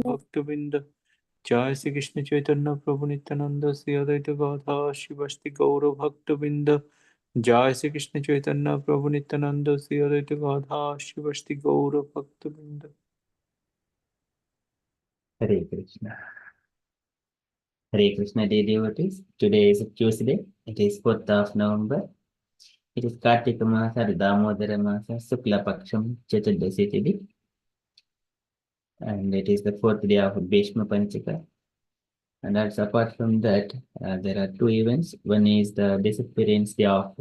Bhaktavinda. Jai Sri Krishna Chaitanya Prabhu Nityananda Sri Advaita Gadha Shivasti Gaura Bhaktavinda. Jai Sri Krishna Chaitanya Prabhu Nityananda Sri Advaita Gadha Shivasti Gaura Bhaktavinda. Hare Krishna. Hare Krishna, dear devotees. Today is Tuesday. It is 4th of November. It is Kartika Masa, Damodara Masa, Sukla Paksham, Chaturdasi Tithi. And it is the 4th day of Bhishma Panchaka. And also apart from that, there are two events. One is the disappearance day of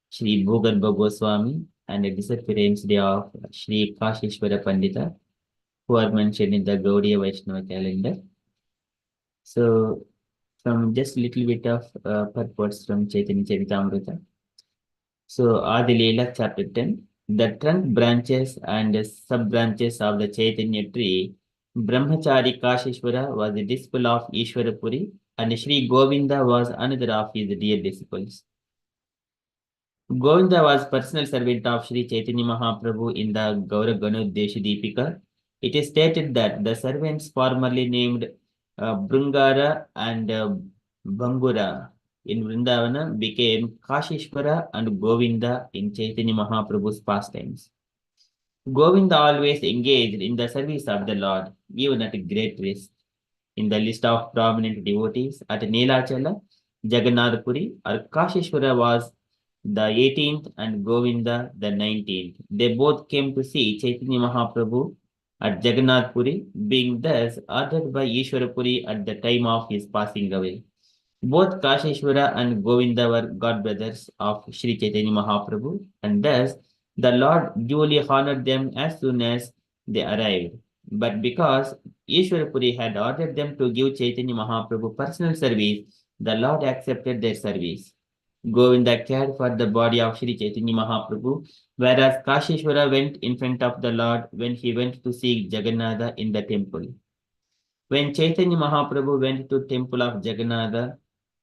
Sri Bhugarbha Goswami and the disappearance day of Sri Kashishwara Pandita, who are mentioned in the Gaudiya Vaishnava calendar. So, from just little bit of purports from Chaitanya Charitamrita. So, Adi Leela chapter 10. The trunk branches and sub-branches of the Chaitanya tree, Brahmachari Kashishwara was a disciple of Ishwarapuri and Sri Govinda was another of his dear disciples. Govinda was personal servant of Sri Chaitanya Mahaprabhu in the Gaura Ganodesha Deepika. It is stated that the servants formerly named Brungara and Bangura in Vrindavana became Kashishwara and Govinda in Chaitanya Mahaprabhu's pastimes. Govinda always engaged in the service of the Lord, even at great risk. In the list of prominent devotees at Nilachala, Jagannath Puri or Kashishwara was the 18th and Govinda the 19th. They both came to see Chaitanya Mahaprabhu at Jagannath Puri, being thus ordered by Ishwarapuri at the time of his passing away. Both Kashishwara and Govinda were god brothers of Sri Chaitanya Mahaprabhu, and thus the Lord duly honored them as soon as they arrived. But because Ishwarapuri had ordered them to give Chaitanya Mahaprabhu personal service, the Lord accepted their service. Govinda cared for the body of Sri Chaitanya Mahaprabhu, whereas Kashishwara went in front of the Lord when he went to see Jagannatha in the temple. When Chaitanya Mahaprabhu went to temple of Jagannatha,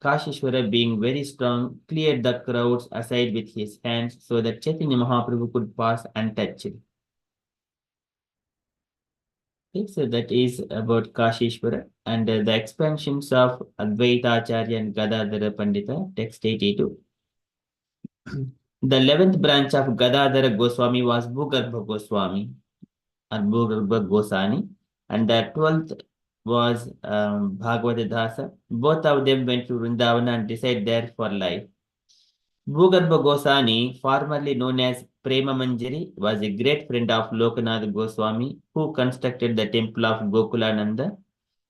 Kashishwara, being very strong, cleared the crowds aside with his hands so that Chaitanya Mahaprabhu could pass untouched. Okay, so that is about Kashishwara and the expansions of Advaita Acharya and Gadadhara Pandita, text 82. The 11th branch of Gadadhara Goswami was Bhugarbha Goswami or Bhugarbha Gosani, and the 12th was Bhagavata Dasa. Both of them went to Vrindavana and decided there for life. Bhugarbha Gosani, formerly known as Prema Manjari, was a great friend of Lokanath Goswami, who constructed the temple of Gokulananda,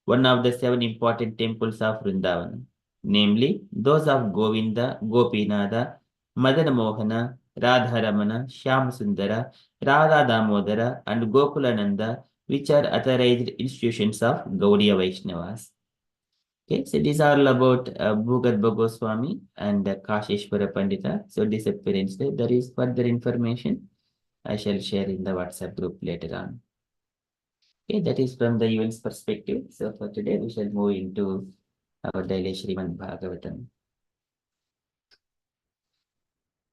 one of the 7 important temples of Vrindavana, namely those of Govinda, Gopinatha, Madana Mohana, Radharamana, Shyamsundara, Radha Damodara, and Gokulananda, which are authorized institutions of Gaudiya Vaishnavas. Okay, so these are all about Bhugarbha Goswami and Kashishwara Pandita. So disappearance day. There is further information I shall share in the WhatsApp group later on. Okay, that is from the event's perspective. So for today, we shall move into our daily Srimad Bhagavatam.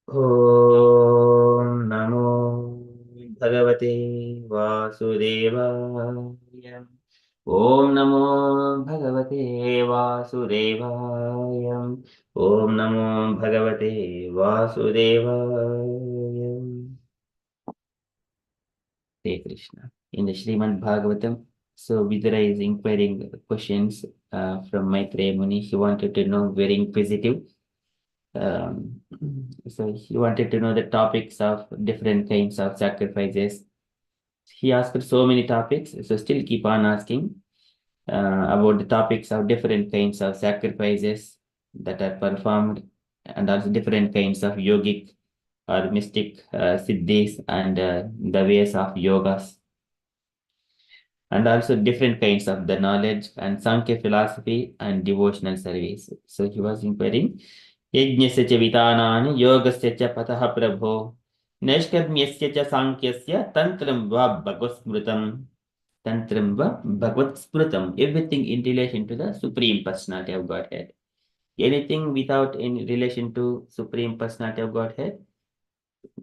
Om Namo Bhagavate Vasudevaya. Om Namo Bhagavate Vasudevaya. Om Namo Bhagavate Vasudevaya. Hare Krishna. In the Srimad Bhagavatam, so Vidura is inquiring questions from Maitreya Muni. He wanted to know, very inquisitive. So he wanted to know the topics of different kinds of sacrifices. He asked so many topics, so still keep on asking about the topics of different kinds of sacrifices that are performed, and also different kinds of yogic or mystic siddhis and the ways of yogas, and also different kinds of the knowledge and Sankhya philosophy and devotional service. So he was inquiring, Yajnasya cha vitanani yogasya cha patah prabho naiskadmyasya cha sankhyasya tantram va bhagavatsmritam. Tantram va bhagavatsmritam. Everything in relation to the Supreme Personality of Godhead. Anything without in relation to Supreme Personality of Godhead,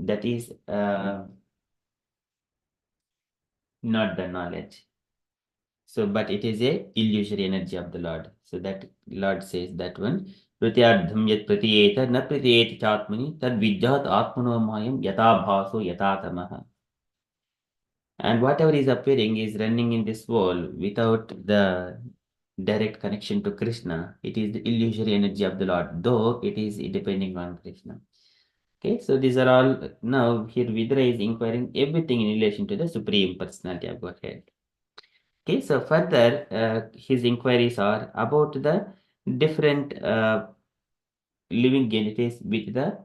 that is not the knowledge. So, but it is a illusory energy of the Lord. So that Lord says that one, Pratyardham yat pratiyeta na pratiyeta chatmani tad vidyahat atmano mayam yata bhaso yata tamaha. And whatever is appearing is running in this world without the direct connection to Krishna. It is the illusory energy of the Lord, though it is depending on Krishna. Okay, so these are all now here Vidra is inquiring everything in relation to the Supreme Personality of Godhead. Okay, so further his inquiries are about the different living entities with the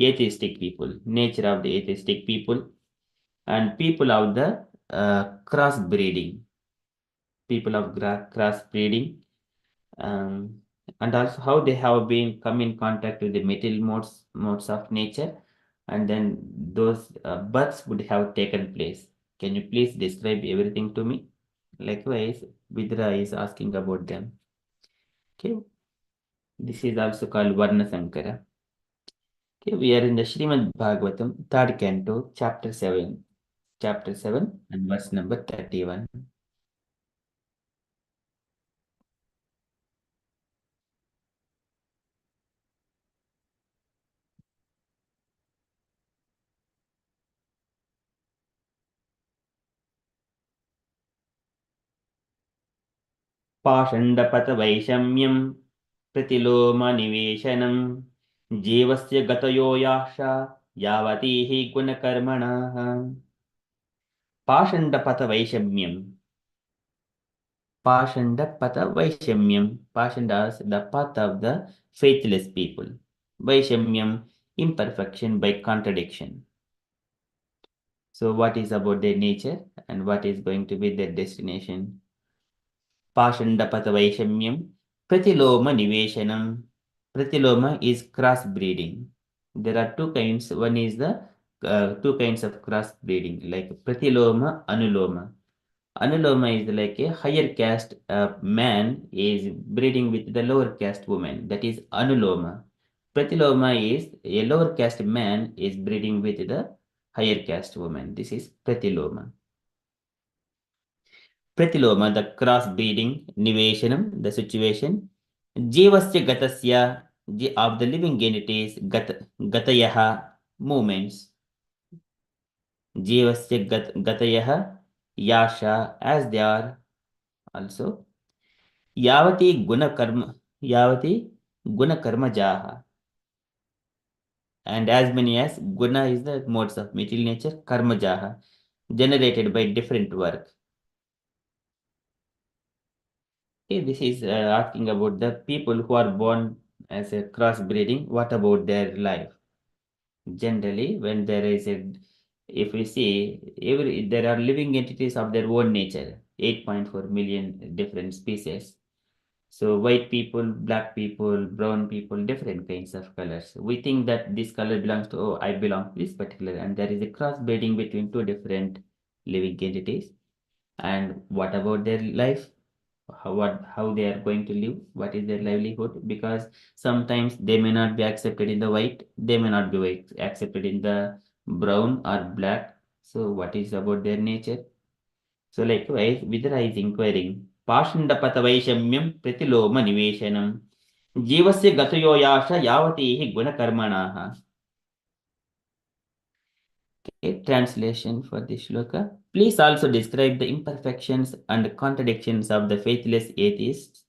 atheistic people, nature of the atheistic people, and people of the crossbreeding, people of crossbreeding, um, and also how they have been come in contact with the material modes of nature, and then those births would have taken place. Can you please describe everything to me? Likewise, Vidra is asking about them. Okay, this is also called Varna Sankara. Okay, we are in the Srimad Bhagavatam, third canto, chapter 7, and verse number 31. पाषण्डपतवैषम्यं प्रतिलोमनिवेशनं जीवस्य गतयो याशा यावती हि गुणकर्मणः पाषण्डपतवैषम्यं पाषण्डपतवैषम्यं Pashandas the path of the faithless people. Vaishamyam imperfection by contradiction. So what is about their nature and what is going to be their destination? Pashandapatavaishamyam, Pratiloma Niveshanam. Pratiloma is crossbreeding. There are two kinds. One is the two kinds of crossbreeding, like Pratiloma, Anuloma. Anuloma is like a higher caste man is breeding with the lower caste woman. That is Anuloma. Pratiloma is a lower caste man is breeding with the higher caste woman. This is Pratiloma. Pratiloma, the cross-breeding, Niveshanam, the situation, Jivasya Gatasya, of the living entities, Gatayaha, movements, Jivasya Gatayaha, Yasha, as they are also, Yavati Guna Karma Jaha, and as many as Guna is the modes of material nature, Karma Jaha, generated by different work. Okay, this is asking about the people who are born as a crossbreeding. What about their life? Generally, when there is if we see, there are living entities of their own nature, 8.4 million different species. So white people, black people, brown people, different kinds of colors. We think that this color belongs to, oh, I belong to this particular, and there is a crossbreeding between two different living entities. And what about their life? How they are going to live, what is their livelihood, because sometimes they may not be accepted in the white, they may not be accepted in the brown or black. So what is about their nature? So likewise Vidra is inquiring Pashandapata Vaishamyam Pratiloma Niveshanam Jivasya Gatayo Yasha Yavati Gunakarmanaha. Okay, translation for this shloka. Please also describe the imperfections and contradictions of the faithless atheists,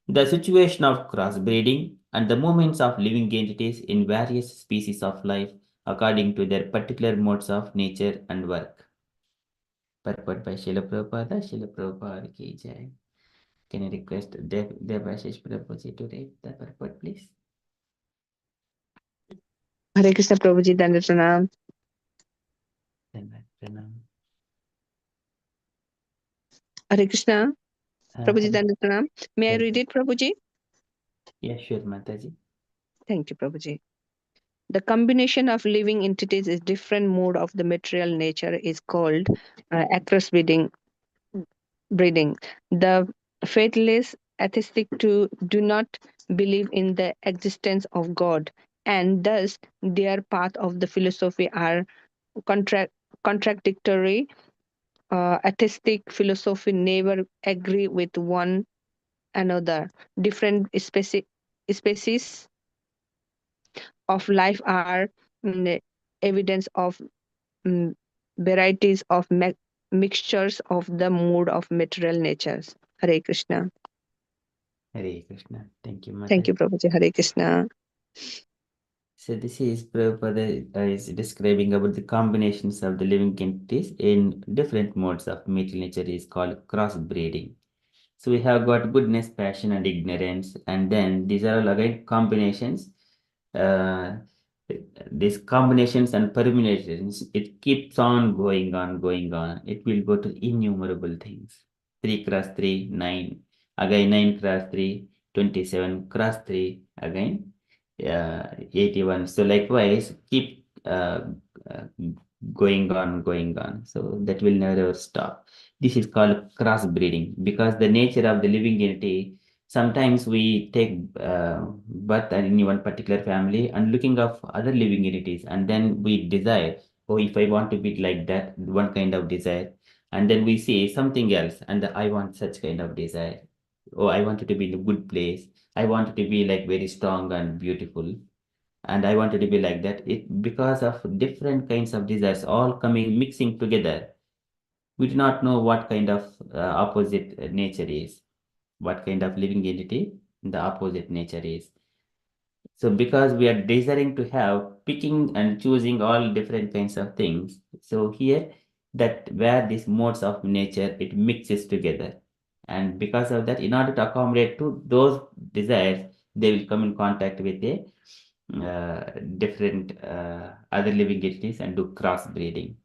the situation of crossbreeding, and the movements of living entities in various species of life according to their particular modes of nature and work. Purport by Srila Prabhupada. Srila Prabhupada ki jai. Can I request Devashish Prabhuji to read the purport, please? Hare Krishna Prabhuji, Dandavat Pranam. Pranam. Hare Krishna Prabhuji, Hare- Dandavat Pranam. May I Thank read it, Prabhuji? Yeah, sure, Mataji. Thank you, Prabhuji. The combination of living entities is different mode of the material nature is called across breeding. The faithless atheistic do not believe in the existence of God, and thus their path of the philosophy are contradictory atheistic philosophy never agree with one another. Different species of life are evidence of mm, varieties of mixtures of the mood of material natures. Hare Krishna. Hare Krishna. Thank you, Mother. Thank you, Prabhuji. Hare Krishna. So this is Prabhupada is describing about the combinations of the living entities in different modes of material nature is called crossbreeding. So we have got goodness, passion, and ignorance, and then these are all again combinations. Uh, these combinations and permutations, it keeps on going on, going on. It will go to innumerable things. 3 cross 3, 9. Again 9 cross 3, 27 cross 3. Again 81. So likewise, keep uh, going on, going on. So that will never stop. This is called crossbreeding because the nature of the living entity, sometimes we take birth in one particular family and looking of other living entities, and then we desire, oh, if I want to be like that, one kind of desire, and then we see something else, and I want such kind of desire. Oh, I wanted to be in a good place. I wanted to be like very strong and beautiful, and I wanted to be like that. It because of different kinds of desires all coming mixing together. We do not know what kind of opposite nature is, what kind of living entity the opposite nature is. So because we are desiring to have picking and choosing all different kinds of things, so here that where these modes of nature it mixes together, and because of that, in order to accommodate to those desires, they will come in contact with a different other living entities and do crossbreeding.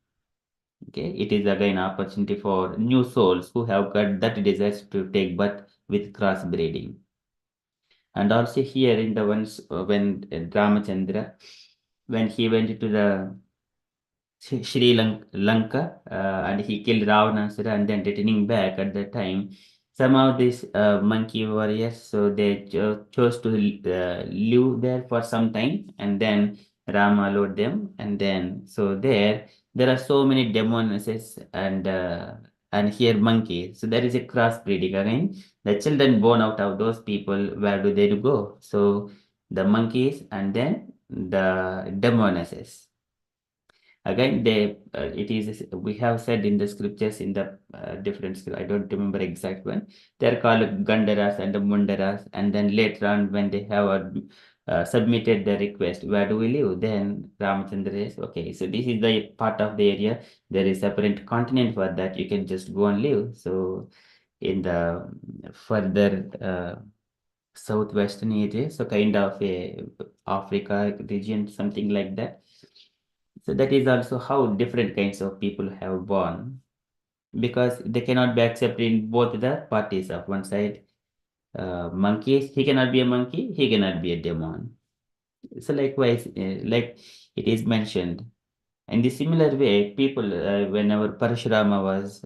Okay, it is again opportunity for new souls who have got that desires to take birth with crossbreeding. And also here in the ones when Ramachandra, when he went to the Lanka and he killed Ravanasura and then returning back at that time, some of these monkey warriors, so they chose to live there for some time, and then Rama allowed them, and then so there are so many demonesses and here monkey. So there is a crossbreeding again. The children born out of those people, where do they go? So the monkeys and then the demonesses. Again, it is we have said in the scriptures in the different I don't remember exact one. They are called Gandaras and the Mundaras, and then later on when they have submitted the request, where do we live? Then Ramachandra says, okay, so this is the part of the area. There is separate continent for that. You can just go and live. So in the further southwestern area, so kind of a Africa region, something like that. So that is also how different kinds of people have born, because they cannot be accepted in both the parties of one side. Monkeys, he cannot be a monkey, he cannot be a demon. So likewise, like it is mentioned. In the similar way, people, whenever Parashurama was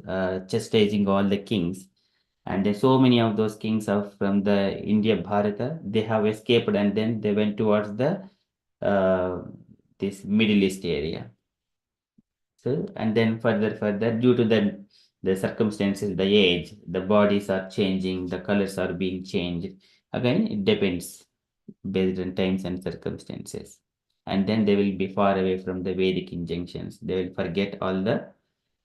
chastising all the kings, and then so many of those kings of from the India Bharata, they have escaped and then they went towards the uh, this Middle East area. So, and then further, due to the circumstances, the age, the bodies are changing, the colors are being changed. Again, it depends based on times and circumstances. And then they will be far away from the Vedic injunctions. They will forget all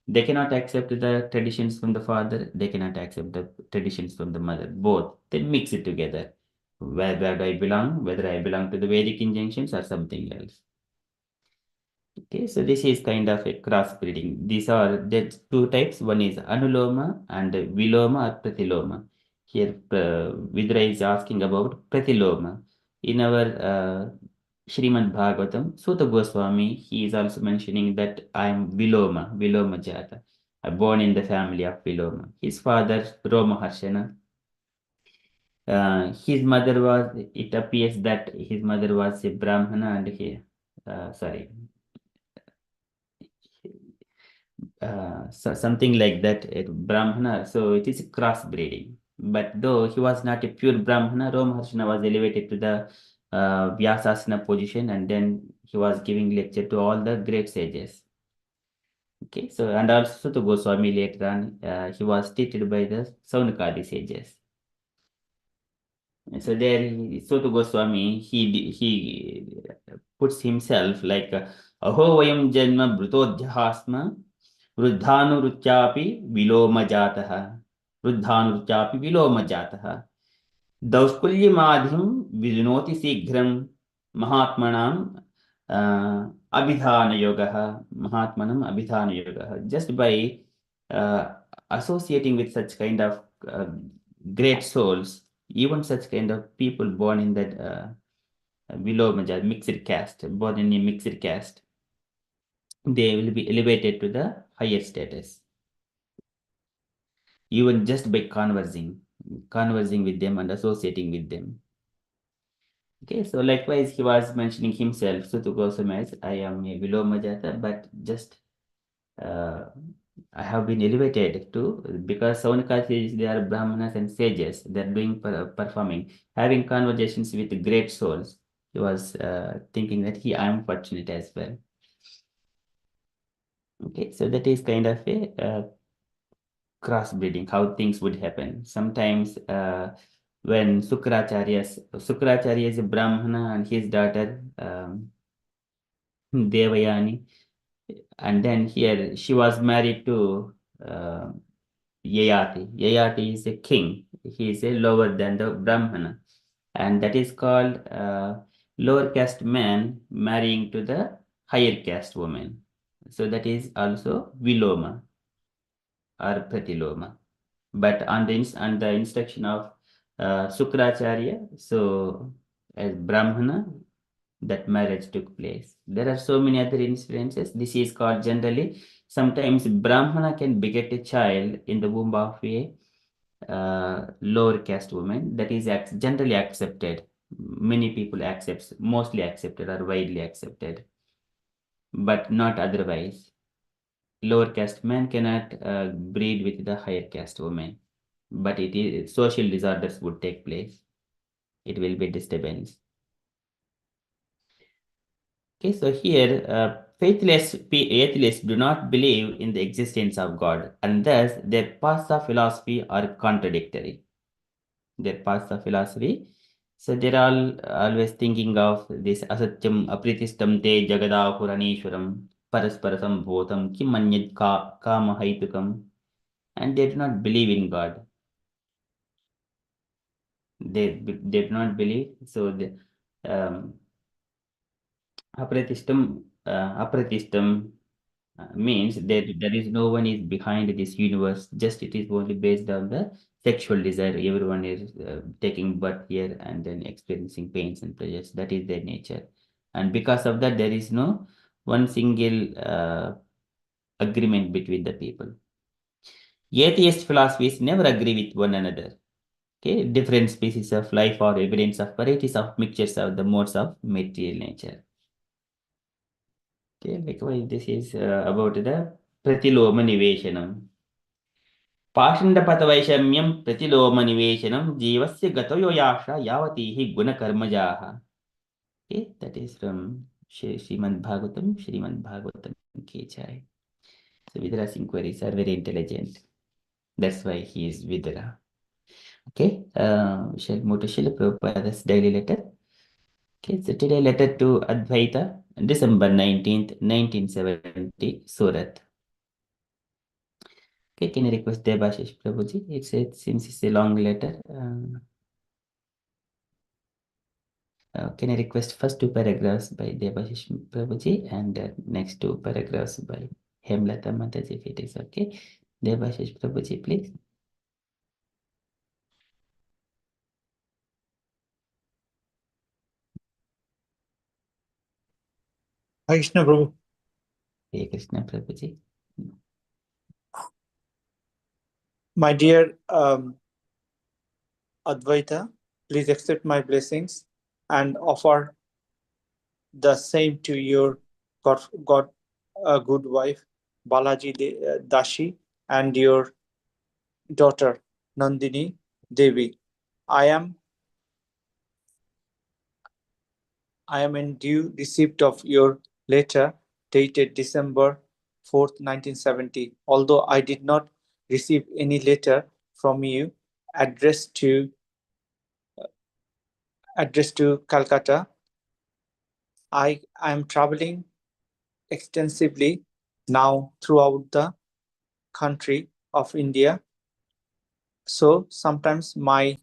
they cannot accept the traditions from the father, they cannot accept the traditions from the mother. Both, they mix it together. Where do I belong? Whether I belong to the Vedic injunctions or something else. Okay, so this is kind of a crossbreeding. These are the two types. One is anuloma and viloma or pratiloma. Here, Vidra is asking about pratiloma. In our Srimad Bhagavatam, Sutta Goswami, he is also mentioning that I am Viloma Jata. Born in the family of Viloma. His father, Roma Harshana. His mother was, it appears that his mother was a Brahmana and he, sorry, something like that, a Brahmana. So it is a crossbreeding. But though he was not a pure Brahmana, Ramaharshana was elevated to the Vyasasana position, and then he was giving lecture to all the great sages. Okay, so and also to Goswami later on, he was treated by the Saunakadi sages. So there, Suta Goswami, he puts himself like Aho vayam janma brutodhyasma vruddhanuruchapi viloma jataha vruddhanuruchapi viloma jataha दौष्कुल्यमाधिं विजुनोति शीघ्रं महात्मनां अभिधानयोगः just by associating with such kind of great souls, even such kind of people born in that Viloma mixed caste, born in a mixed caste, they will be elevated to the higher status, even just by conversing with them and associating with them. Okay, so likewise, he was mentioning himself, Sutu Goswami, as I am a Viloma Jata, but just I have been elevated to, because Savanaka sages, they are Brahmanas and sages, they are doing performing, having conversations with great souls. He was thinking that I am fortunate as well. Okay, so that is kind of a crossbreeding, how things would happen. Sometimes when Sukracharya is a Brahmana and his daughter Devayani, and then here she was married to Yayati. Yayati is a king. He is a lower than the Brahmana, and that is called lower caste man marrying to the higher caste woman. So that is also Viloma or Pratiloma. But on the instruction of Sukracharya, so as Brahmana, that marriage took place. There are so many other incidences. This is called generally, sometimes Brahmana can beget a child in the womb of a lower caste woman. That is generally accepted. Many people accept, mostly accepted or widely accepted, but not otherwise. Lower caste man cannot breed with the higher caste woman, but it is social disorders would take place. It will be disturbance. Okay, so here atheists do not believe in the existence of God, and thus their paths of philosophy are contradictory. Their paths of philosophy, so they're all always thinking of this asatyam apritistam te jagadahuranishwaram parasparasam bhotam kim manyad kama haitukam, and they do not believe in God. They do not believe. So the apratistam means that there is no one is behind this universe. Just it is only based on the sexual desire. Everyone is taking birth here and then experiencing pains and pleasures. That is their nature, and because of that, there is no one single agreement between the people. Atheist philosophies never agree with one another. Okay, different species of life are evidence of varieties of mixtures of the modes of material nature. Okay, likewise, this is about the Pratiloma Niveshanam. पाषण्डपथवैषम्यं प्रतिलोमनिवेशनं जीवस्य गतयो याशा यावती हि गुणकर्मजाः. Okay, that is from Srimad Bhagavatam Kechai. So Vidura's inquiries are very intelligent. That's why he is Vidura. Okay, we shall move to Srila Prabhupada's daily letter. Okay, so today letter to Advaita, December 19th, 1970, Surat. Okay, can I request Debashish Prabhuji? Since it's a long letter. Can I request first two paragraphs by Debashish Prabhuji and next two paragraphs by Hemlata Mataji, if it is okay. Debashish Prabhuji, please. Hare Krishna Prabhu. Hare Krishna Prabhuji. My dear Advaita, please accept my blessings and offer the same to your God good wife, Balaji Dashi, and your daughter, Nandini Devi. I am in due receipt of your letter dated December 4th, 1970. Although I did not receive any letter from you addressed to Calcutta, I am traveling extensively now throughout the country of India. So sometimes my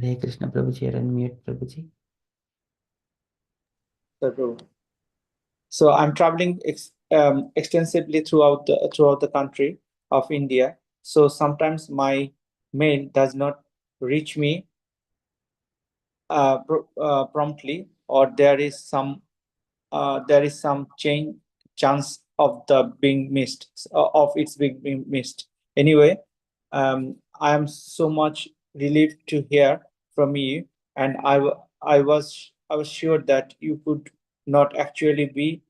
Hare Krishna Prabhuji, you're unmute Prabhuji. So I'm traveling extensively throughout the country of India. So sometimes my mail does not reach me promptly, or there is some chance of its being missed. Anyway, I am so much relieved to hear from you, and I was sure that you could not actually be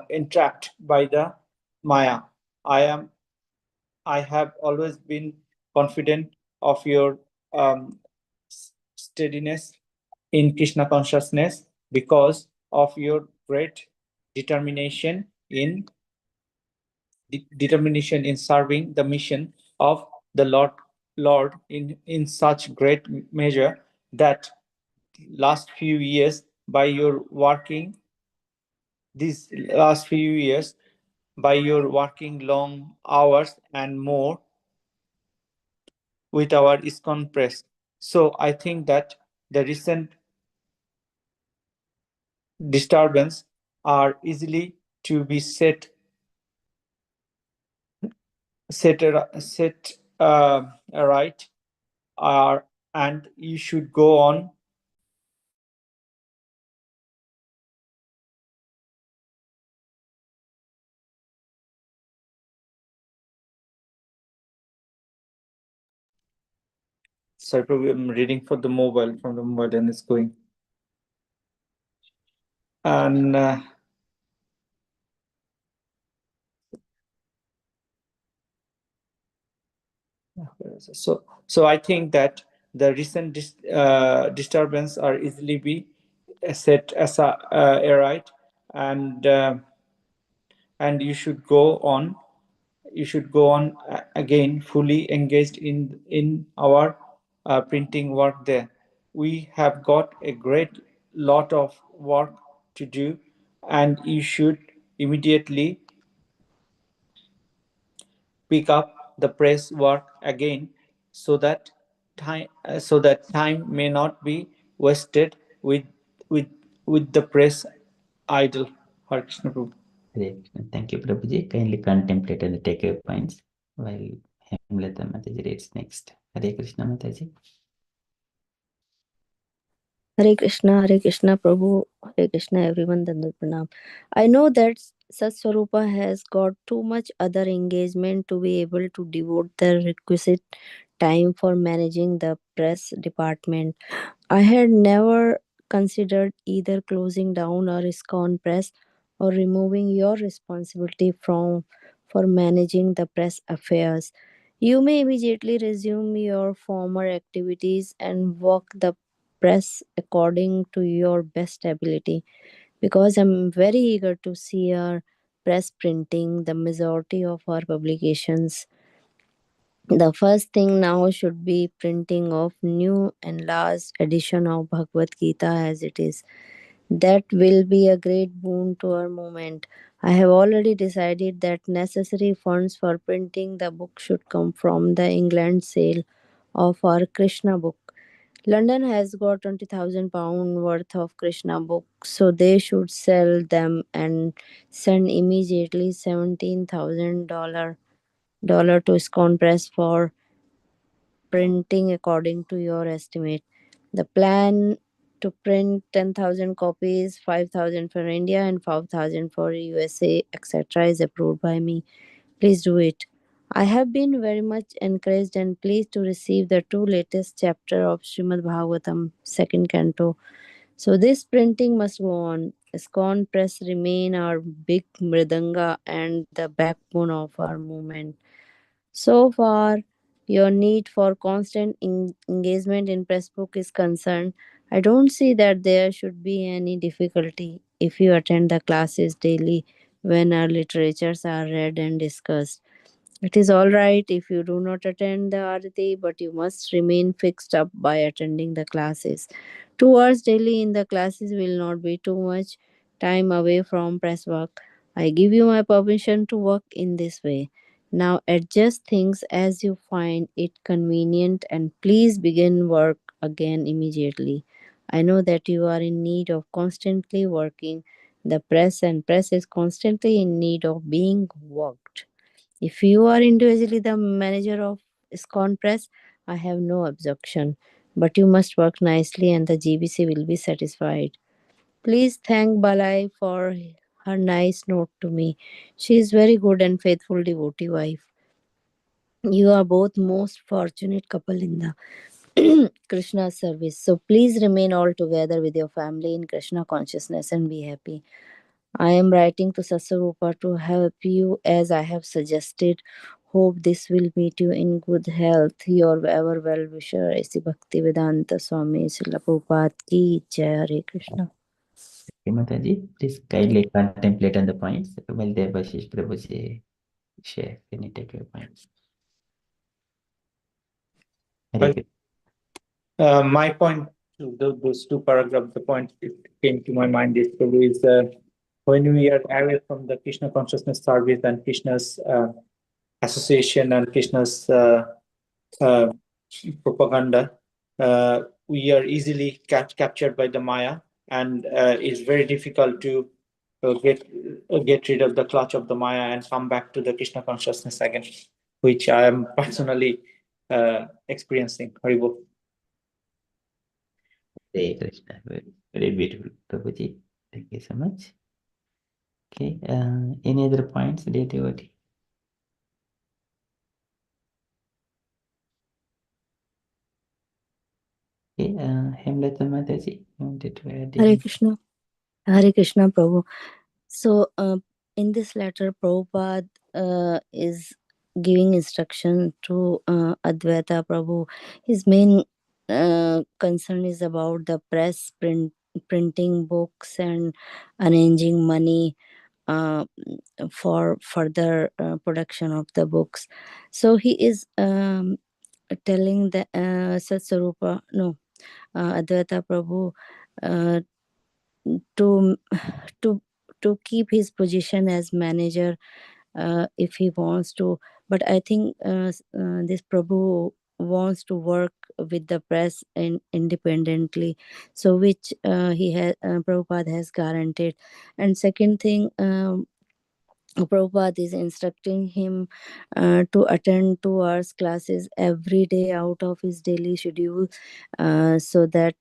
entrapped by the Maya. I am I have always been confident of your steadiness in Krishna consciousness because of your great determination in serving the mission of the Lord in such great measure that last few years by your working these last few years by your working long hours and more with our ISKCON press. So I think that the recent disturbance are easily to be set right, and you should go on. Sorry, probably I'm reading from the mobile and it's going. And so I think that the recent disturbance are easily be set as a right, and you should go on. You should go on again fully engaged in our printing work there. We have got a great lot of work to do, and you should immediately pick up the press work again so that time may not be wasted with with the press idle. Hare Krishna Prabhu. Hare Krishna. Thank you Prabhuji. Kindly contemplate and take your points while Hemlata Mataji reads next. Hare Krishna Mataji. Hare Krishna, Prabhu, Hare Krishna, everyone, Dandat Pranam. I know that Satswarupa has got too much other engagement to be able to devote the requisite time for managing the press department. I had never considered either closing down or ISKCON press or removing your responsibility for managing the press affairs. You may immediately resume your former activities and work the press according to your best ability, because I'm very eager to see our press printing the majority of our publications. The first thing now should be printing of new enlarged edition of Bhagavad Gita as it is. That will be a great boon to our movement. I have already decided that necessary funds for printing the book should come from the England sale of our Krishna book. London has got £20,000 worth of Krishna books, so they should sell them and send immediately $17,000 to ISKCON Press for printing according to your estimate. The plan to print 10,000 copies, 5,000 for India and 5,000 for USA, etc. is approved by me. Please do it. I have been very much encouraged and pleased to receive the two latest chapters of Srimad Bhagavatam, second canto. So this printing must go on. ISKCON Press remain our big mridanga and the backbone of our movement. So far, your need for constant engagement in Pressbook is concerned, I don't see that there should be any difficulty if you attend the classes daily when our literatures are read and discussed. It is all right if you do not attend the Arati, but you must remain fixed up by attending the classes. 2 hours daily in the classes will not be too much time away from press work. I give you my permission to work in this way. Now adjust things as you find it convenient and please begin work again immediately. I know that you are in need of constantly working the press and press is constantly in need of being worked. If you are individually the manager of ISKCON Press, I have no objection. But you must work nicely and the GBC will be satisfied. Please thank Balai for her nice note to me. She is very good and faithful devotee wife. You are both most fortunate couple in the Krishna service. So please remain all together with your family in Krishna consciousness and be happy. I am writing to Sasarupa to help you as I have suggested. Hope this will meet you in good health. Your ever well wisher, A.C. Bhaktivedanta Swami Srila Prabhupada Ki Jai. Hare Krishna. Okay, Mataji, please kindly contemplate on the points while the Bashish Prabhuji share. Can you take your points? Hare Krishna. My point to those two paragraphs, the point that came to my mind is probably when we are away from the Krishna consciousness service and Krishna's association and Krishna's uh, propaganda, we are easily captured by the Maya, and it's very difficult to get rid of the clutch of the Maya and come back to the Krishna consciousness again, which I am personally experiencing. Haribol. Hare Krishna. Very beautiful, Prabhuji. Thank you so much. Okay, any other points, dear devotee? Okay, Hemlata Mataji, you wanted to add Hare in? Krishna. Hare Krishna Prabhu. So, in this letter, Prabhupada is giving instruction to Advaita Prabhu. His main concern is about the printing books and arranging money for further production of the books. So he is telling the Satsarupa, no, Advaita Prabhu, uh, to to to keep his position as manager if he wants to, but I think this Prabhu wants to work with the press independently, so which he has Prabhupada has guaranteed. And second thing, Prabhupada is instructing him to attend 2 hours classes every day out of his daily schedule, so that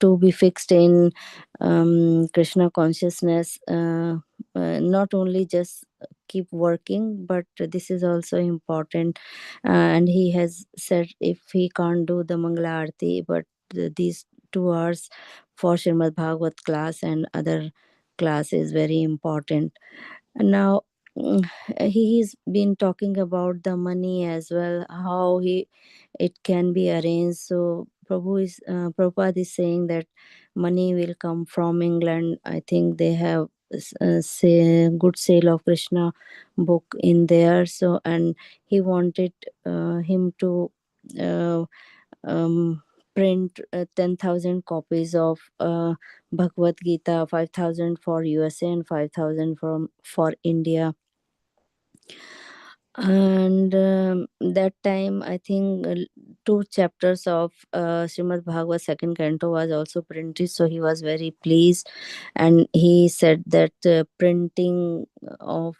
to be fixed in Krishna consciousness, not only just keep working, but this is also important. And he has said if he can't do the Mangala Arati, but these 2 hours for Srimad Bhagavat class and other class is very important. And now he's been talking about the money as well, how it can be arranged. So Prabhupada is saying that money will come from England. I think they have say good sale of Krishna book in there. So, and he wanted him to uh, um, print 10,000 copies of Bhagavad Gita, 5,000 for USA and 5,000 from for India. And that time I think 2 chapters of Srimad Bhagavad second canto was also printed, so he was very pleased. And he said that printing of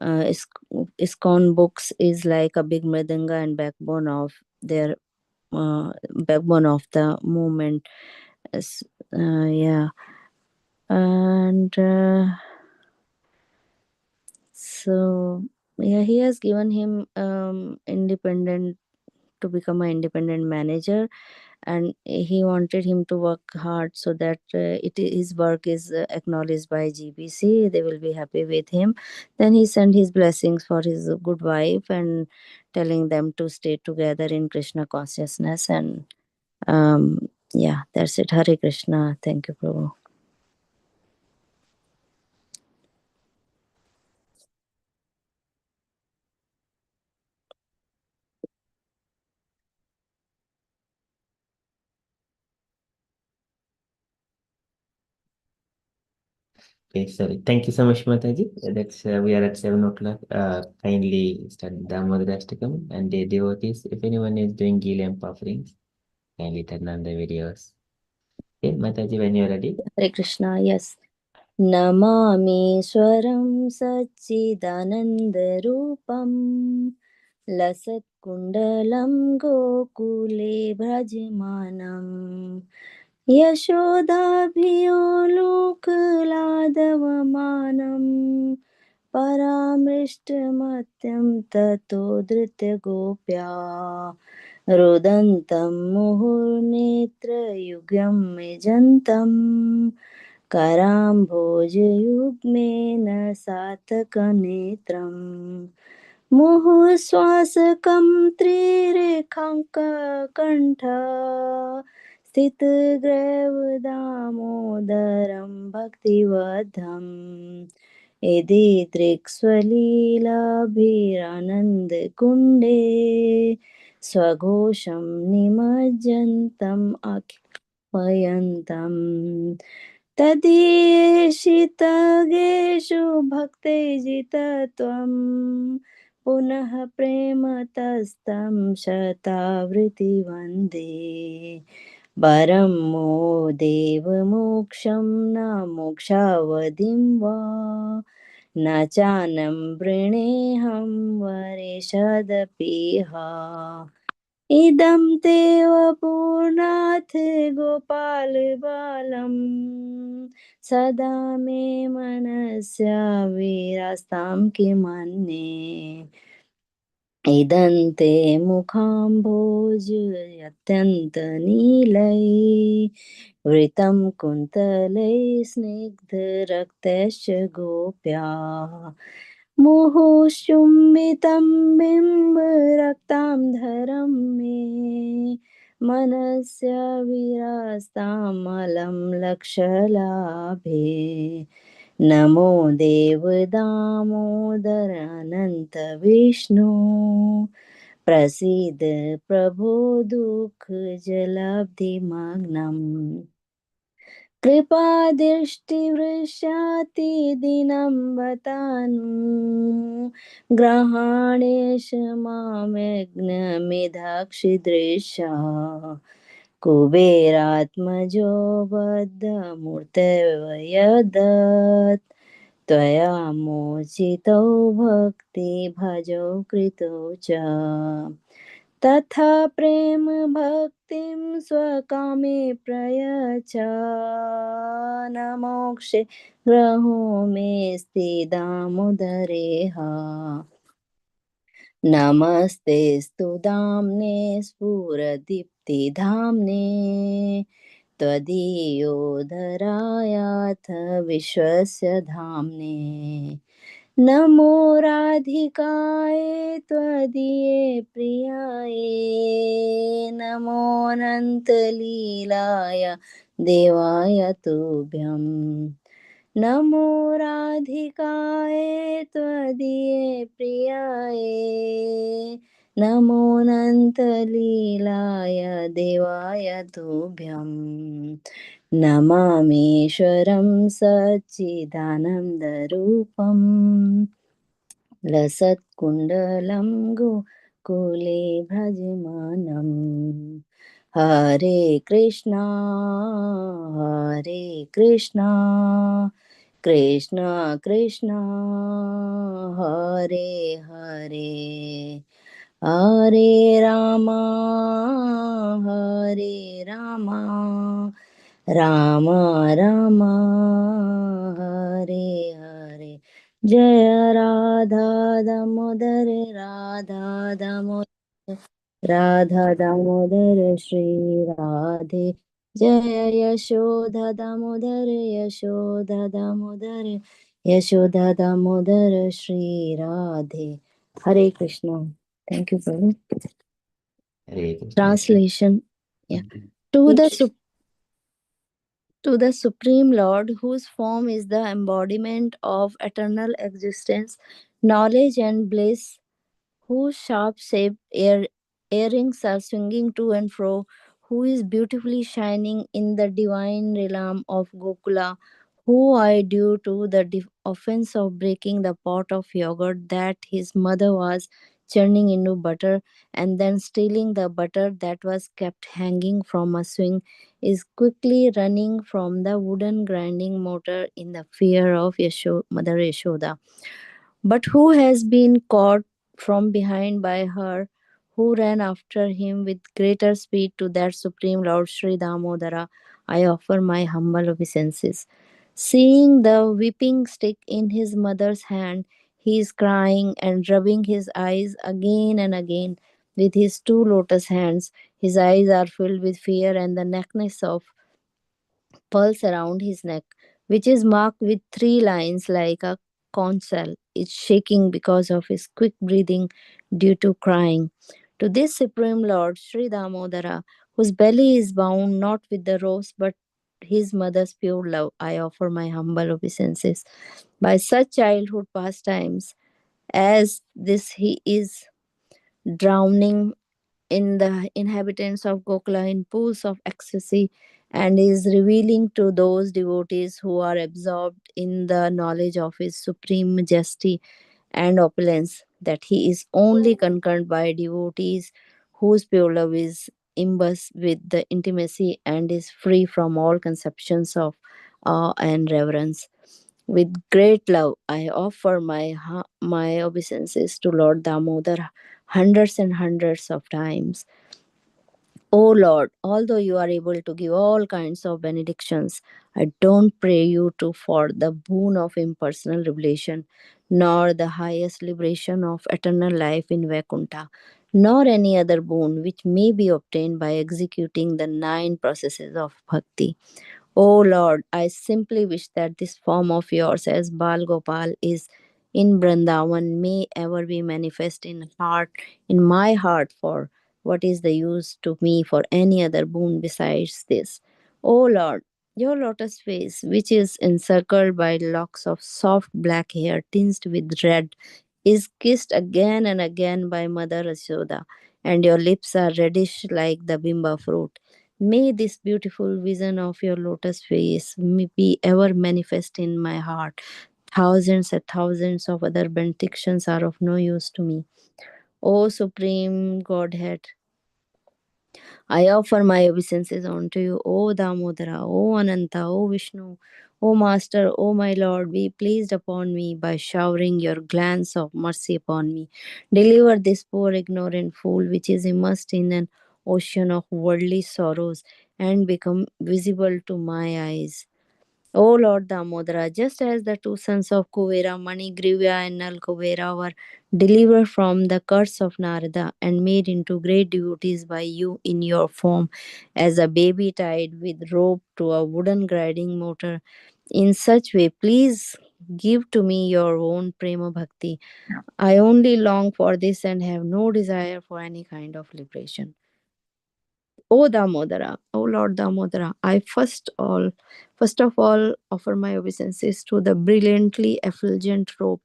ISKCON books is like a big mridanga and their backbone of the movement. Yeah. And so yeah, he has given him independent to become an independent manager. and he wanted him to work hard so that his work is acknowledged by GBC. They will be happy with him. Then he sent his blessings for his good wife and telling them to stay together in Krishna consciousness. And yeah, that's it. Hare Krishna. Thank you, Prabhu. Okay, sorry. Thank you so much, Mataji. That's we are at 7 o'clock. Kindly start Damodarashtakam and the devotees. If anyone is doing Gil and offerings, kindly turn on the videos. Okay, Mataji, when you're ready. Hare Krishna. Yes. Namameश्वरं सच्चिदानन्दरूपं लसत्कुण्डलं गोकुले भ्रजमानं यशोदाभियो लोकलादवमानं परामृष्टमत्यं ततो धृतगोप्या रुदन्तं मुहुर्नेत्रयुग्यं यजन्तम् कराम्भोजयुग्मेन सातकनेत्रम् मुहुश्वासकं त्रिरेखाङ्ककण्ठ स्थितग्रैवदामोदरं भक्तिवद्धम् यदि दृक्स्वलीलाभिरानन्दकुण्डे स्वघोषं निमज्जन्तम् आख्यायन्तम् तदीशितगेषु भक्तैजितत्वं पुनः प्रेमतस्तं शतावृत्ति वन्दे वरं मो देवमोक्षं न मोक्षावधिं वा न चानं वृणेऽहं वरेशदपीह इदं ते वपुनाथ गोपाल बालम् सदा मे मनस्य विरास्तां किमन्ये इदं ते मुखाम्भोजयत्यन्तनीलै वृतं कुन्तलै स्निग्धरक्तश्च गोप्या मुहुशुम्बितं बिम्बरक्तां धरं मे मनस्य विरास्तामलं लक्षलाभे नमो देव दामोदर अनन्त विष्णु प्रसीद प्रभो दुःख जलाब्धिमग्नम् कृपादृष्टिवृष्यातिदिनं बतानु ग्रहाणेश मामेघ्नमिधाक्षिदृशा कुबेरात्मजो बद्धमूर्तयदत् त्वया मोचितो भक्तिभजो कृतो च तथा प्रेम भक्तिं स्वकामे प्रयच्छ न मोक्षे ग्रहो मे स्थिदामुदरेह नमस्ते स्तुदाम्ने स्फुरदीप्तिधाम्ने त्वदीयोदरायाथ विश्वस्य धाम्ने नमो राधिकाय त्वदीये प्रियाय नमो अनन्तलीलाय देवाय तुभ्यं नमो राधिकाय त्वदीये प्रियाय नमो अनन्तलीलाय देवाय तुभ्यं नमामीश्वरं सच्चिदानन्दरूपम् लसत्कुण्डलं गोकुले भजमानम् हरे कृष्णा कृष्णा कृष्णा हरे हरे हरे रामा राम राम हरे हरे जय Radha Damodar Radha Damodar Radha Damodar Shri Radhe Jaya Yashoda Damodar Yashoda Damodar Yashoda Damodar Shri Radhe. Hare Krishna. Thank you, Prabhu. Hare Krishna. Translation. Yeah. To the Supreme Lord, whose form is the embodiment of eternal existence, knowledge and bliss, whose sharp-shaped earrings are swinging to and fro, who is beautifully shining in the divine realm of Gokula, who I due to the offense of breaking the pot of yogurt that his mother was churning into butter and then stealing the butter that was kept hanging from a swing, is quickly running from the wooden grinding motor in the fear of Mother Yashoda, but who has been caught from behind by her, who ran after him with greater speed to that Supreme Lord Sri Damodara, I offer my humble obeisances. Seeing the whipping stick in his mother's hand, he is crying and rubbing his eyes again and again with his two lotus hands. His eyes are filled with fear and the necklace of pearls around his neck, which is marked with three lines like a conch shell, is shaking because of his quick breathing due to crying. To this Supreme Lord, Sri Damodara, whose belly is bound not with the ropes but his mother's pure love, I offer my humble obeisances. By such childhood pastimes as this, he is drowning in the inhabitants of Gokula in pools of ecstasy and is revealing to those devotees who are absorbed in the knowledge of his supreme majesty and opulence that he is only conquered by devotees whose pure love is imbued with the intimacy and is free from all conceptions of awe and reverence. With great love, I offer my obeisances to Lord Damodar hundreds and hundreds of times. O Lord, although you are able to give all kinds of benedictions, I don't pray you to for the boon of impersonal revelation, nor the highest liberation of eternal life in Vaikuntha, nor any other boon which may be obtained by executing the 9 processes of bhakti. O Lord, I simply wish that this form of yours as Bal Gopal is in Vrindavan may ever be manifest in my heart, for what is the use to me for any other boon besides this? O Lord, your lotus face, which is encircled by locks of soft black hair tinged with red, is kissed again and again by Mother Yashoda, and your lips are reddish like the bimba fruit. May this beautiful vision of your lotus face be ever manifest in my heart. Thousands and thousands of other benedictions are of no use to me. O Supreme Godhead, I offer my obeisances unto you, O Damodara, O Ananta, O Vishnu, O Master, O my Lord, be pleased upon me by showering your glance of mercy upon me. Deliver this poor ignorant fool which is immersed in an ocean of worldly sorrows and become visible to my eyes. O Lord Damodara, just as the two sons of Kuvera, Manigriva and Nal Kuvera, were delivered from the curse of Narada and made into great devotees by you in your form, as a baby tied with rope to a wooden grinding motor, in such way, please give to me your own prema bhakti. I only long for this and have no desire for any kind of liberation. O Damodara, O Lord Damodara, I first of all offer my obeisances to the brilliantly effulgent rope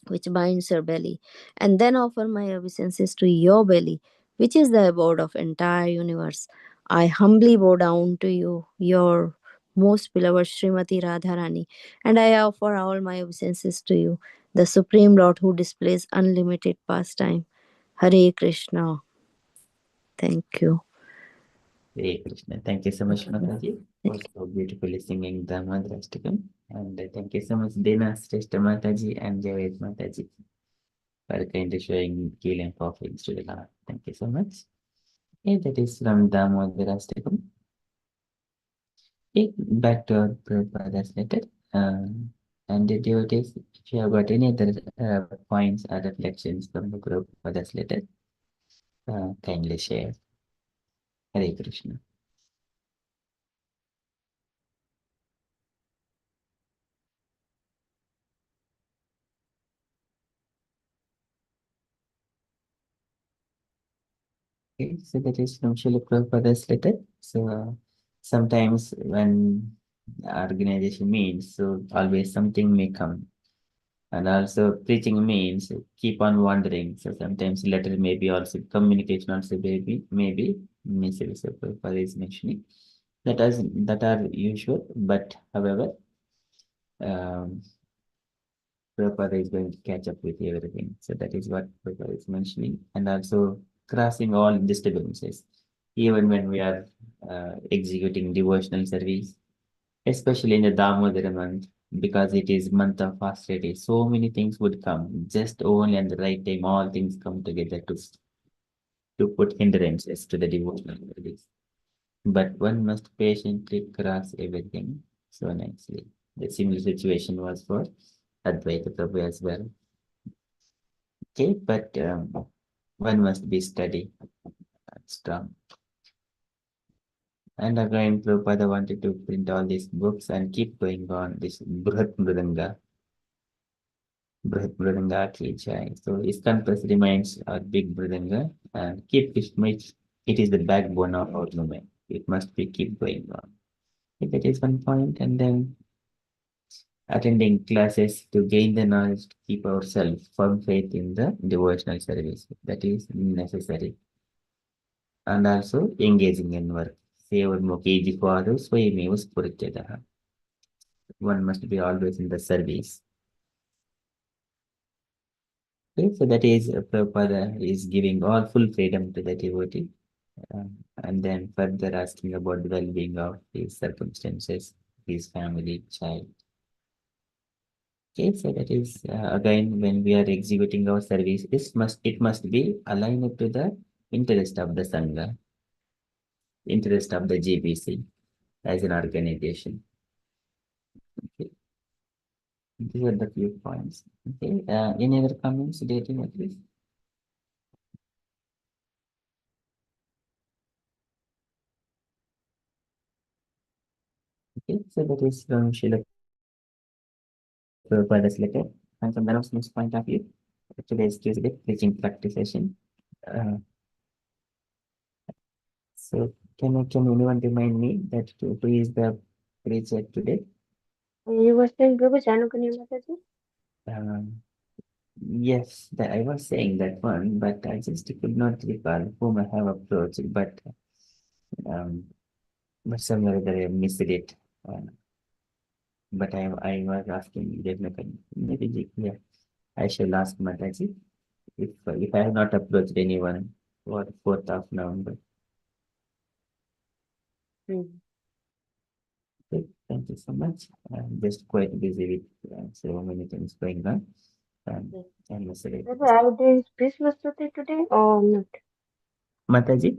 which binds your belly, and then offer my obeisances to your belly, which is the abode of entire universe. I humbly bow down to you, your most beloved Srimati Radharani, and I offer all my obeisances to you, the Supreme Lord who displays unlimited pastime. Hare Krishna. Thank you. Hare Krishna. Thank you so much, Mataji, for so beautifully singing the Madrastakam. And thank you so much, Dina Sreshta Mataji and Javed Mataji, for kindly showing healing offerings to the Lord. Thank you so much. Okay, that is from the Madrastakam. Okay, back to our Prabhupada's letter. And the devotees, if you have got any other points or reflections from the Prabhupada's letter, kindly share. Hare Krishna. Okay, so that is from Srila Prabhupada's letter. So sometimes when organization means, so always something may come. And also preaching means keep on wandering. So sometimes letter may be also communication also maybe missing. So Prabhupada is mentioning that are usual, but however, um, Prabhupada is going to catch up with everything. So that is what Prabhupada is mentioning. And also crossing all disturbances, even when we are executing devotional service, especially in the Damodara month, because it is month of austerity. So many things would come just only at the right time. All things come together to put hindrances to the devotional service. But one must patiently cross everything so nicely. The similar situation was for Advaita Prabhu as well. Okay, but one must be steady and strong. And again, Prabhupada wanted to print all these books and keep going on this Brihat Mridanga ki jai. So ISKCON Press remains our big Mridanga and keep it is the backbone of our movement. It must be keep going on. Okay, that is one point. And then attending classes to gain the knowledge to keep ourselves firm faith in the devotional service. That is necessary. And also engaging in work. Sevadmukhiji Fadu Swayameva Spurityadaha. One must be always in the service. Okay, so that is Prabhupada is giving all full freedom to the devotee. And then further asking about the well-being of his circumstances, his family, child. Okay, so that is again when we are executing our service, it must be aligned to the interest of the Sangha, interest of the GBC as an organization. Okay. These are the few points. Okay. Any other comments dating at least? Okay, so that is from Srila Prabhupada's letter. And from the announcements point of view, today's Tuesday preaching practice session. So can anyone remind me that who is the preacher today? You were saying Prabhu Janukani Mataji? Um, yes, I was saying that one, but I just could not recall whom I have approached. Um, but somewhere or other I missed it. Uh, but I was asking definitely maybe yeah. I shall ask Mataji if I have not approached anyone for 4th of November. Okay, thank you so much. I'm just quite busy with so many things going on. And yesterday. Prabhu, are you doing Christmas Stuti today or not? Mataji,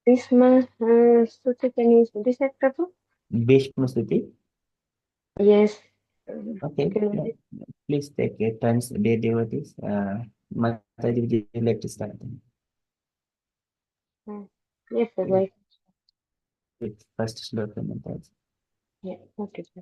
Christmas Stuti, can you decide, Prabhu? Bhishma Stuti. Yes. Okay, Can yeah. we? Please take your turns, dear devotees. Mataji, would you like to start then? Yes, Prabhu. With first shloka, Mataji. Yeah, okay, sir.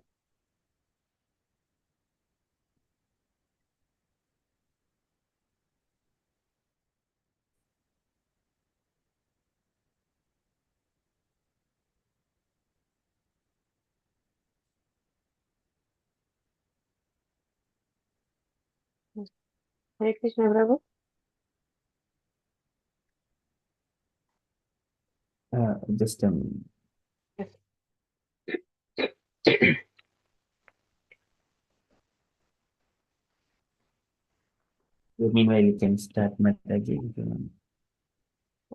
Hare Krishna, Prabhu. Just meanwhile, you can start, Mataji. If you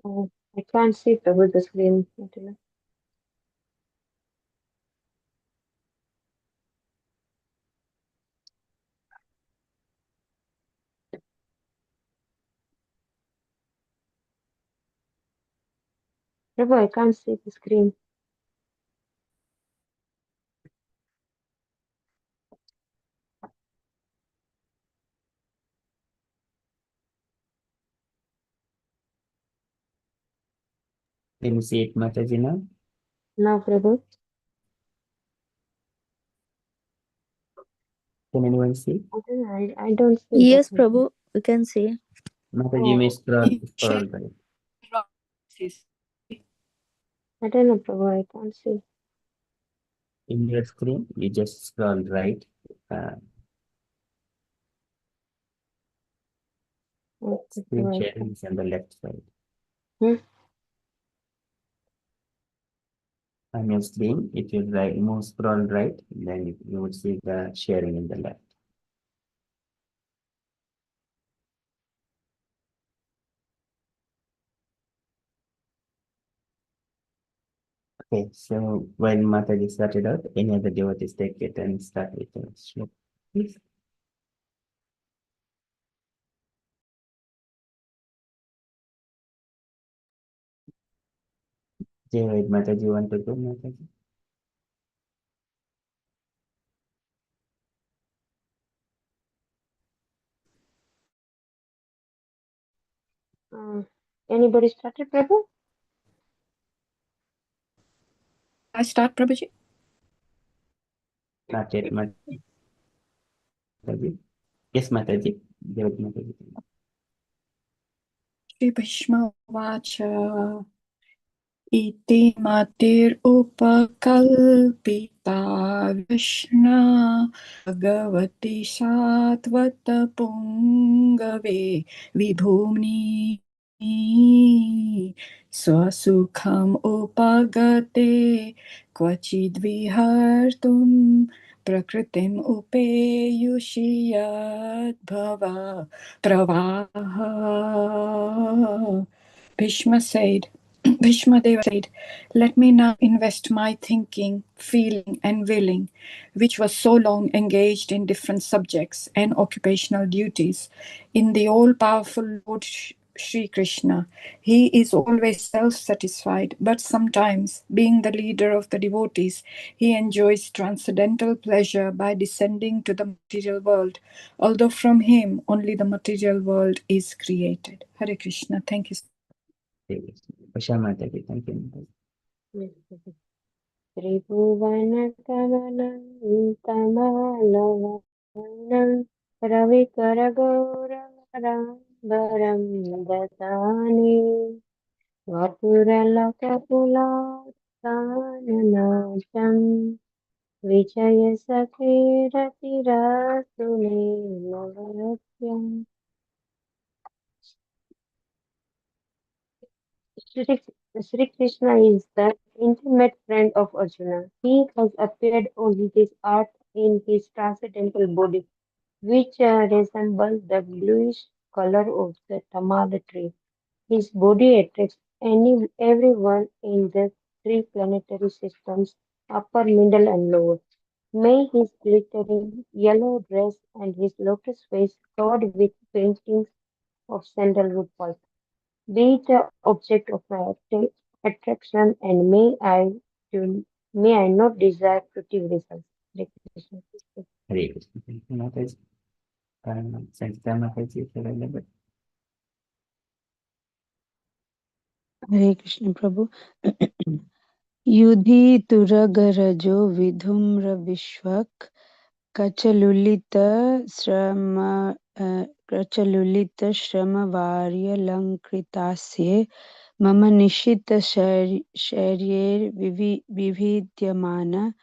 want. I can't see Prabhu the screen. Prabhu, I can't see the screen. Can you see it, Mataji, now? Now, Prabhu. Can anyone see? I don't see. Yes, Prabhu, we can see. Mataji, may scroll Share right. I don't know, Prabhu, I can't see. In your screen, you just scroll right. Screen sharing is on the left side. On your screen, if you move scroll right, then you would see the sharing in the left. Okay, so when Mataji started out, any other devotees take it and start with the shloka, please. Jai Mataji, want to go, Mataji? Anybody started, Prabhu? I start, Prabhuji? Not yet, Mataji. Yes, Mataji. Jai Mataji. Shri Bhishma Vacha Iti Matir Upakalpita Vishna Bhagavati Satvata Pungave Vibhumni Swasukham Upagate Kvachid Vihartum Prakritim Upeyushiyat Bhava Pravaha. Bhishma said, Bhishmadeva said, let me now invest my thinking, feeling, and willing, which was so long engaged in different subjects and occupational duties, in the all-powerful Lord Sri Krishna. He is always self-satisfied, but sometimes, being the leader of the devotees, he enjoys transcendental pleasure by descending to the material world, although from him only the material world is created. Hare Krishna. Thank you. Usha Mataji, thank you, Mataji. Tribhuvanakamanam Kamalavanam Ravikaragorambaram Datani Vapuralakapulatsananacham Vichaya Sakiratiratune Navatyam. Sri Krishna is the intimate friend of Arjuna. He has appeared on his art in his transcendental body, which resembles the bluish color of the tamala tree. His body attracts everyone in the three planetary systems, upper, middle, and lower. May his glittering yellow dress and his lotus face covered with paintings of sandalwood pulp be the object of my attraction, and may I not desire fruitive results. Hare Krishna. Hare Krishna. Thank you, Mataji. Sanjita Mataji, if you're available. Hare Krishna Prabhu. Yudhi Turagarajo Vidhumra Vishwak Kachalulita Shramavariya Lankritasye Mama Nishita Sharir Vividyamana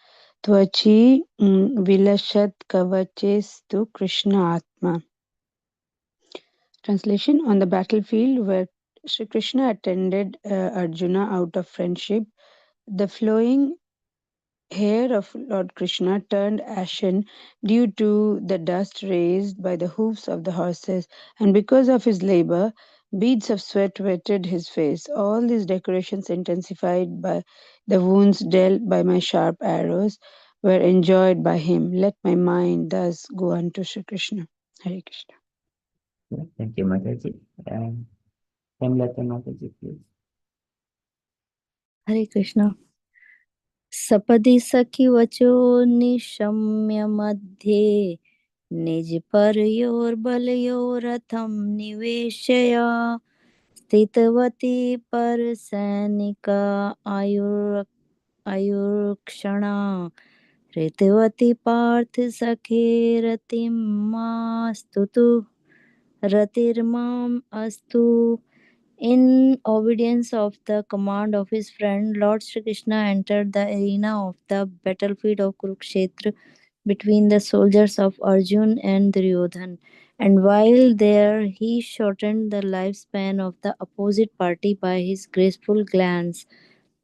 Tvachi Vilashat Kavachestu Krishna Atma. Translation: on the battlefield where Sri Krishna attended Arjuna out of friendship, the flowing hair of Lord Krishna turned ashen due to the dust raised by the hoofs of the horses, and because of his labor, beads of sweat wetted his face. All these decorations, intensified by the wounds dealt by my sharp arrows, were enjoyed by him. Let my mind thus go unto Sri Krishna. Hare Krishna. Thank you, Mataji. Hemlata Mataji, please. Hare Krishna. सपदि सखी वचो निशम्य मध्ये निज परयोर्बलयोरथं निवेशय स्थितवती परसैनिका आयुर्क्षणा ऋतवती पार्थ सखे रतिमास्तुतु रतिर्माम् अस्तु. In obedience of the command of his friend, Lord Sri Krishna entered the arena of the battlefield of Kurukshetra between the soldiers of Arjun and Duryodhan. And while there, he shortened the lifespan of the opposite party by his graceful glance.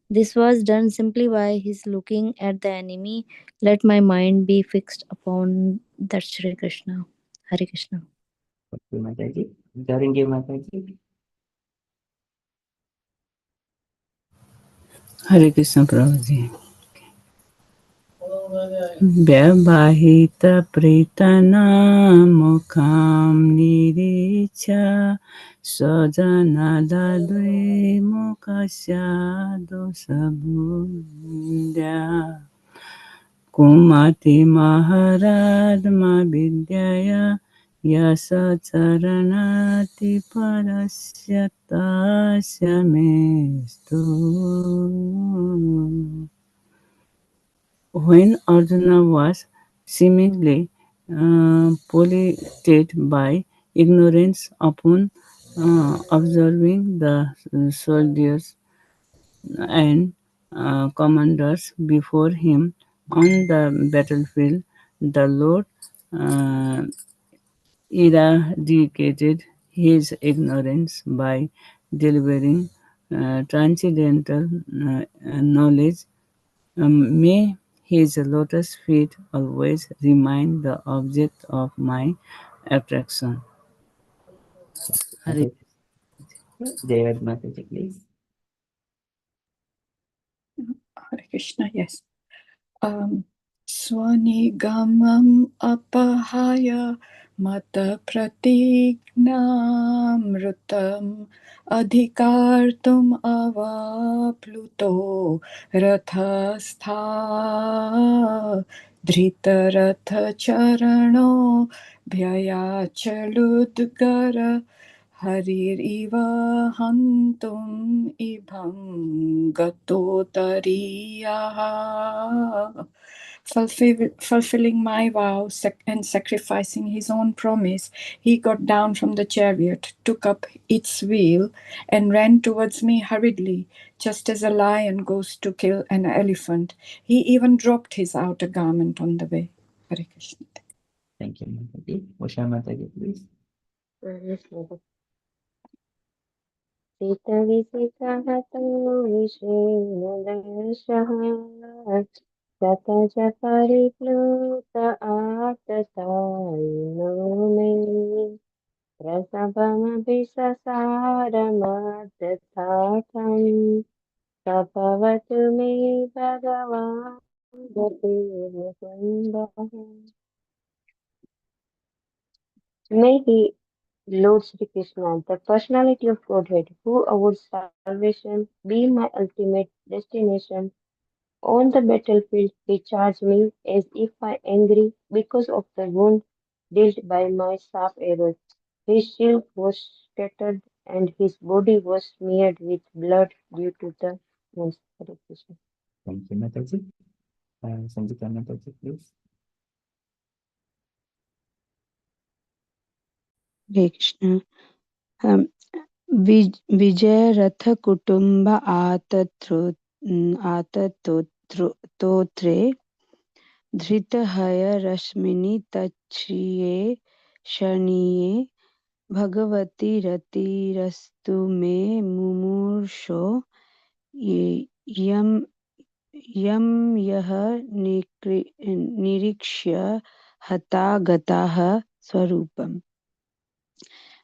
This was done simply by his looking at the enemy. Let my mind be fixed upon that Sri Krishna. Hare Krishna. Thank you, Mataji. Garingi Mataji. Hare Krishna Prabhuji. Vyavahita pritana mukham niricha sajana dadve mukhasya dosabundya kumati maharadma vidyaya yasa charanati parasya tasya mestu. When Arjuna was seemingly polluted by ignorance upon observing the soldiers and commanders before him on the battlefield, the Lord uh, eradicated his ignorance by delivering transcendental knowledge. May his lotus feet always remain the object of my attraction. Hare Jayad Mataji, please. Hare Krishna, yes. Swanigamam apahaya mata pratignamrutam adhikartum avapluto rathastha dhritarata charano bhyayachaludgara Haririva hantum ibham gatotariyaha. Fulfilling my vow and sacrificing his own promise, he got down from the chariot, took up its wheel, and ran towards me hurriedly, just as a lion goes to kill an elephant. He even dropped his outer garment on the way. Hare Krishna. Thank you, Mataji. Usha Mataji, please. सीतविसितहतो विषेणदर्शः ततज परिप्लुत आततायिनो मे प्रसभमपि ससारमदथाथम् सभवतु मे भगवान् गतिर्मुकुन्दः. May he, Lord Sri Krishna, the personality of Godhead, who awards salvation, be my ultimate destination. On the battlefield, he charged me as if I angry because of the wound dealt by my sharp arrows. His shield was shattered and his body was smeared with blood due to the wounds. Hare Krishna. Thank you, Mataji. Sanjita Mataji, please. Hare Krishna. विजय रथ कुटुंब आततोत्रे धृतहय रश्मिनि तच्छ्रिये शनिये भगवती रतिरस्तु मे मुमूर्षो यं यः निरीक्ष्य हता गताः स्वरूपम्.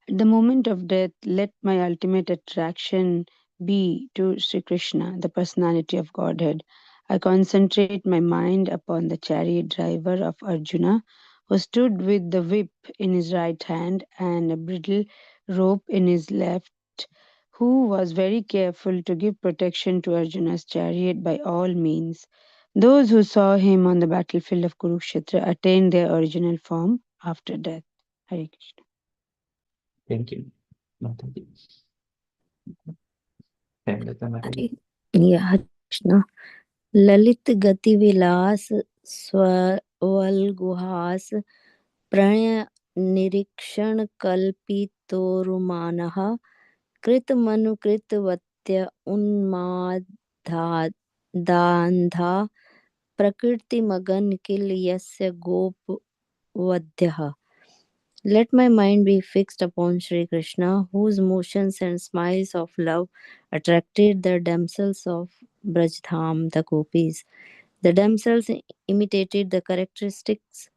At the moment of death, let my ultimate attraction be to Sri Krishna, the personality of Godhead. I concentrate my mind upon the chariot driver of Arjuna, who stood with the whip in his right hand and a bridle rope in his left, who was very careful to give protection to Arjuna's chariot by all means. Those who saw him on the battlefield of Kurukshetra attained their original form after death. Hare Krishna. Thank you, Mataji. Yeah, Hare Krishna. Lalit गति विलास स्वल गुहास प्रणय निरीक्षण कल्पितोरुमानः कृत मनुकृतवत्य उन्मादान्धा प्रकृति मगन किल यस्य गोपवध्यः. Let my mind be fixed upon Sri Krishna, whose motions and smiles of love attracted the damsels of Brajdham, the gopis. The damsels imitated the characteristics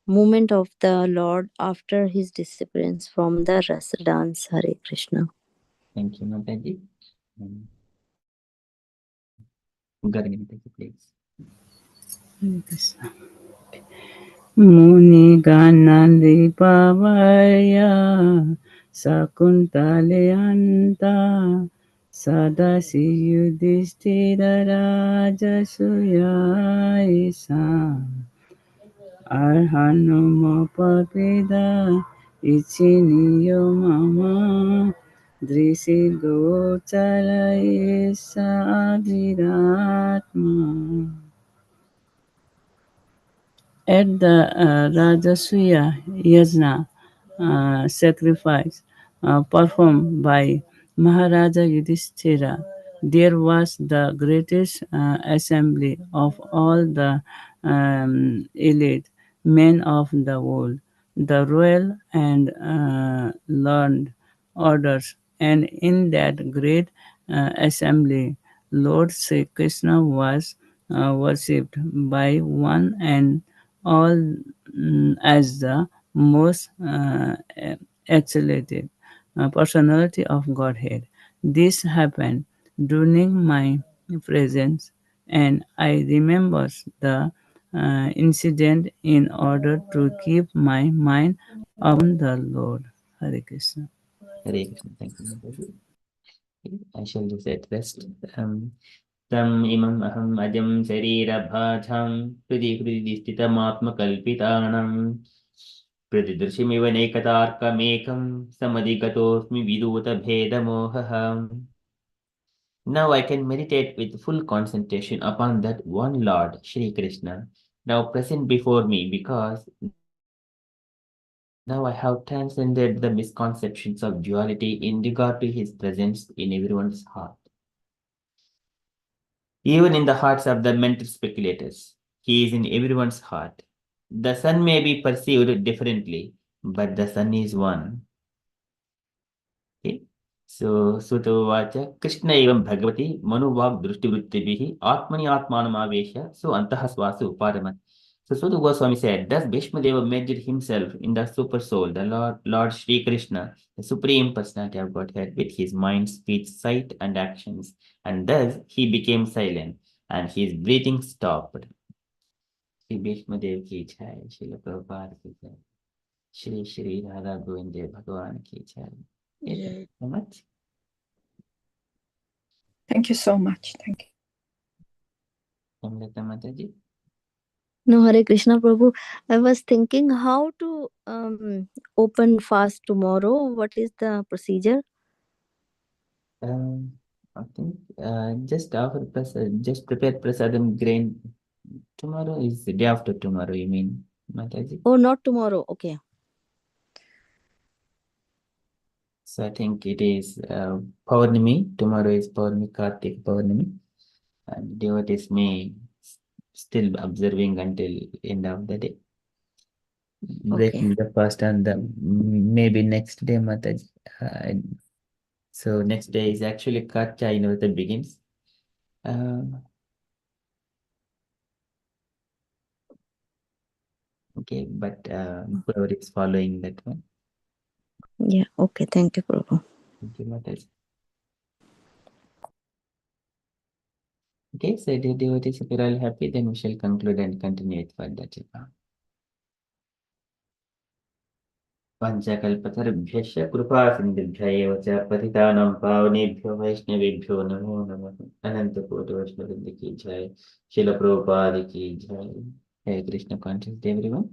movement of the Lord after his disappearance from the rasa dance. Hare Krishna. Thank you, Mataji. Gargi Mataji, please. Muni Ganandi Pavaya Sakuntaleanta Sadasi Yudhishthira Raja Suyaisa Arhanumapapida Ichiniyo Mama Drisi Gochara Isa Adhiratma. At the Rajasuya Yajna sacrifice performed by Maharaja Yudhishthira, there was the greatest assembly of all the elite men of the world, the royal and learned orders, and in that great assembly, Lord Sri Krishna was worshipped by one and all as the most exalted personality of Godhead. This happened during my presence, and I remember the incident in order to keep my mind upon the Lord. Hare Krishna. Hare Krishna. Thank you, Mataji. I shall just at rest. Tam imam aham ajam sarira bhajam pridi sthitam प्रतिदृशिमिव नेकतार्कमेकं समधिगतोऽस्मि विदूतभेदमोहः. Now I can meditate with full concentration upon that one Lord, Shri Krishna, now present before me, because now I have transcended the misconceptions of duality in regard to his presence in everyone's heart. Even in the hearts of the mental speculators, he is in everyone's heart. The sun may be perceived differently, but the sun is one. Okay. So Sutavacha Krishna evam Bhagavati Manuvag Drishtivrittibihi Atmani Atmanamavesha so Antah Swasu Upadamat. So Suta Goswami said, thus Bhishma Deva measured himself in the super soul, the Lord Sri Krishna, the supreme personality of Godhead, with his mind, speech, sight, and actions, and thus he became silent, and his breathing stopped. Shri Bhishma Dev ki jai, Srila Prabhupada ki jai, Shri Shri Radha Govind Bhagavan ki jai. Yes, thank you so much. Thank you so much. Thank you. Namrata Mataji. No, Hare Krishna Prabhu. I was thinking how to open fast tomorrow. What is the procedure? I think just offer prasad, just prepare prasadam grain. Tomorrow is the day after tomorrow, you mean, Mataji? Oh, not tomorrow. Okay. So I think it is Purnami. Tomorrow is Purnami, Kartik Purnami. And devotees may still observing until end of the day. Breaking the fast on the maybe next day, Mataji. So next day is actually Katcha, that begins. Okay, but whoever is following that one. Yeah, okay. Thank you, Prabhu. Thank you, Mataji. Okay, so dear devotees, if you're all happy, then we shall conclude and continue with further japa. पंचकल्पतरुभ्यश्च कृपा सिन्धुभ्य एव च पतितानां पावनेभ्यो वैष्णवेभ्यो नमो नमः। अनंत कोटि वैष्णववृंद की जय। श्रील प्रभुपाद की जय। Hare Krishna conscious day, everyone.